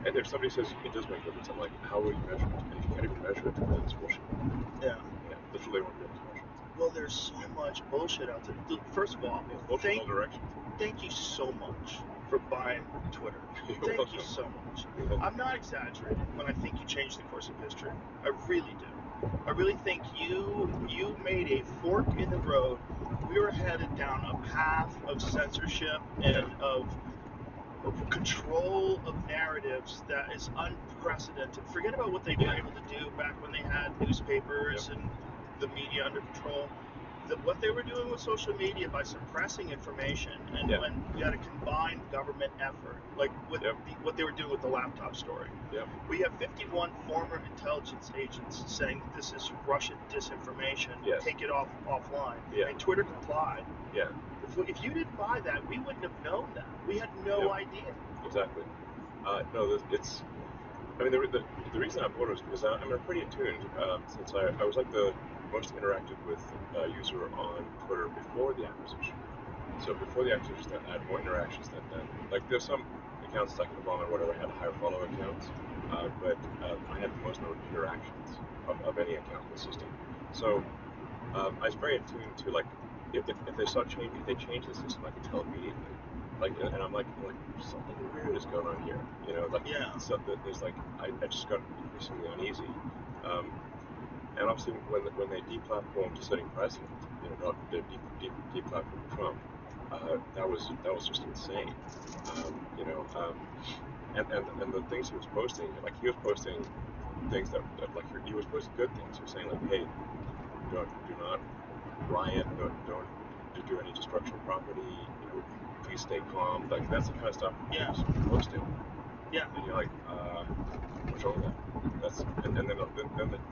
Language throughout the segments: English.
And if somebody says it does make a difference, I'm like, how will you measure it? And if you can't even measure it, then it's bullshit. Yeah. Yeah, literally won't be able to measure it. Well, there's so much bullshit out there. First of all, Bullshit in all directions. thank you so much for buying Twitter. Thank you so much. I'm not exaggerating when I think you changed the course of history. I really do. I really think you made a fork in the road. We were headed down a path of censorship and of control of narratives that is unprecedented. Forget about what they were able to do back when they had newspapers and the media under control. What they were doing with social media by suppressing information, and when we had a combined government effort, like with what they were doing with the laptop story. We have 51 former intelligence agents saying that this is Russian disinformation. Take it offline. And Twitter complied. If you didn't buy that, we wouldn't have known that. We had no idea. Exactly. No, it's. I mean, the reason I bought it was because I'm pretty attuned. Since I was like the most interactive with user on Twitter before the acquisition. So before the acquisition, I had more interactions than then. Like there's some accounts like Obama or whatever had higher follow accounts, but I had the most number of interactions of any account in the system. So I was very attuned to like if they if they change the system, I could tell immediately. Like, and I'm like something weird is going on here, you know. Like, so there's like I just got increasingly uneasy. And obviously, when they deplatformed sitting president, you know, not deplatformed Trump, that was just insane. You know, and the things he was posting, like he was posting things that like he was posting good things. He was saying like, hey, do not riot, don't do any destruction of property. You know, please stay calm. Like that's the kind of stuff he was posting. And you're like, what's wrong with that? And then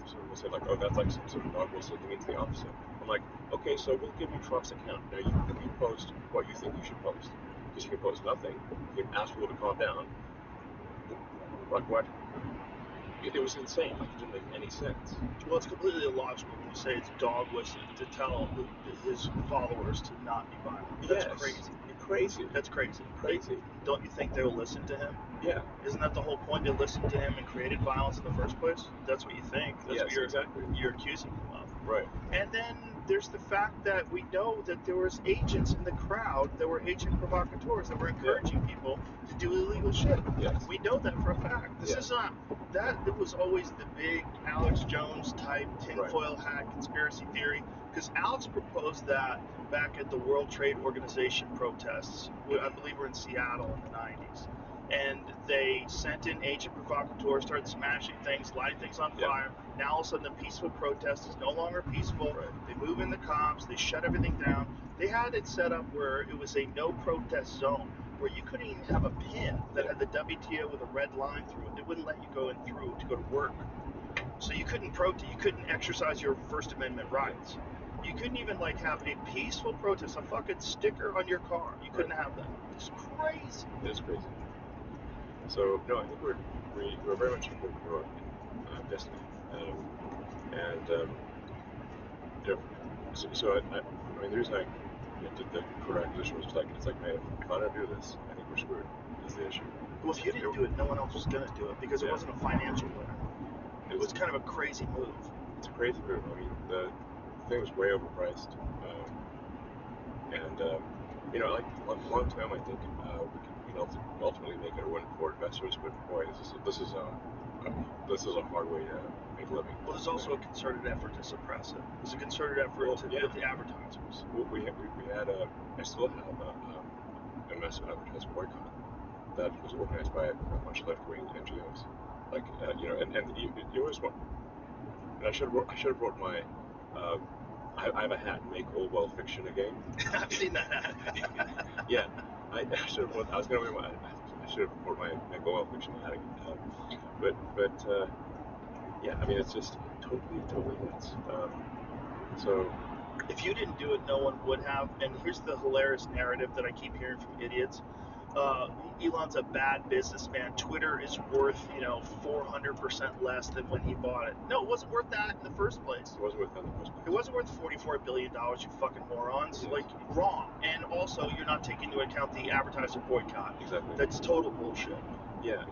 someone will say like, oh, that's like some sort of dog whistle. It means the opposite. I'm like, okay, so we'll give you Trump's account. Now you post what you think you should post, because you can post nothing. You can ask people to calm down. Like what? It was insane. Like it didn't make any sense. Well, it's completely illogical when you say it's dog whistling to tell his followers to not be violent. That's crazy. Crazy. That's crazy. Crazy. Don't you think they'll listen to him? Yeah. Isn't that the whole point? They listened to him and created violence in the first place? That's what you think. That's what you're accusing him of. Right. And then there's the fact that we know that there was agents in the crowd that were agent provocateurs that were encouraging people to do illegal shit. We know that for a fact. This is not that. It was always the big Alex Jones type tinfoil hat conspiracy theory, because Alex proposed that back at the World Trade Organization protests. I believe we're in Seattle in the 90s. And they sent in agent provocateurs, started smashing things, lighting things on fire. Now all of a sudden the peaceful protest is no longer peaceful. They move in the cops, they shut everything down. They had it set up where it was a no protest zone, where you couldn't even have a pin that had the WTO with a red line through it. They wouldn't let you go in through to go to work. So you couldn't protest, you couldn't exercise your First Amendment rights. You couldn't even like have a peaceful protest, a fucking sticker on your car. You couldn't have that. It's crazy. It's crazy. So no, I think we're very much in your destiny, and you know, so I mean the reason I did the Twitter acquisition was like it's like, man, if I don't do this, I think we're screwed. Is the issue. Well, if you didn't do it, no one else was gonna do it because it wasn't a financial winner. It was kind of a crazy move. It's a crazy move. I mean the thing was way overpriced, and you know, like long term, I think we can ultimately make it a win for investors. But boy, this is a hard way to make a living. Well, there's also a concerted effort to suppress it. There's a concerted effort to with the advertisers. Well, I still have a massive advertising boycott that was organized by a bunch of left-wing NGOs. Like you know, and you always want. And I should have brought my. I have a hat, Make Orwell Fiction Again. I've seen that hat. I should have brought. I was going to wear my. I should have brought my Make Orwell Fiction hat again. But yeah, I mean, it's just totally nuts. So if you didn't do it, no one would have. And here's the hilarious narrative that I keep hearing from idiots. Elon's a bad businessman. Twitter is worth, 400% less than when he bought it. No, it wasn't worth that in the first place. It wasn't worth that in the first place. It wasn't worth $44 billion, you fucking morons. Yes. Like, wrong. And also, you're not taking into account the advertiser boycott. Exactly. That's total bullshit. Yeah.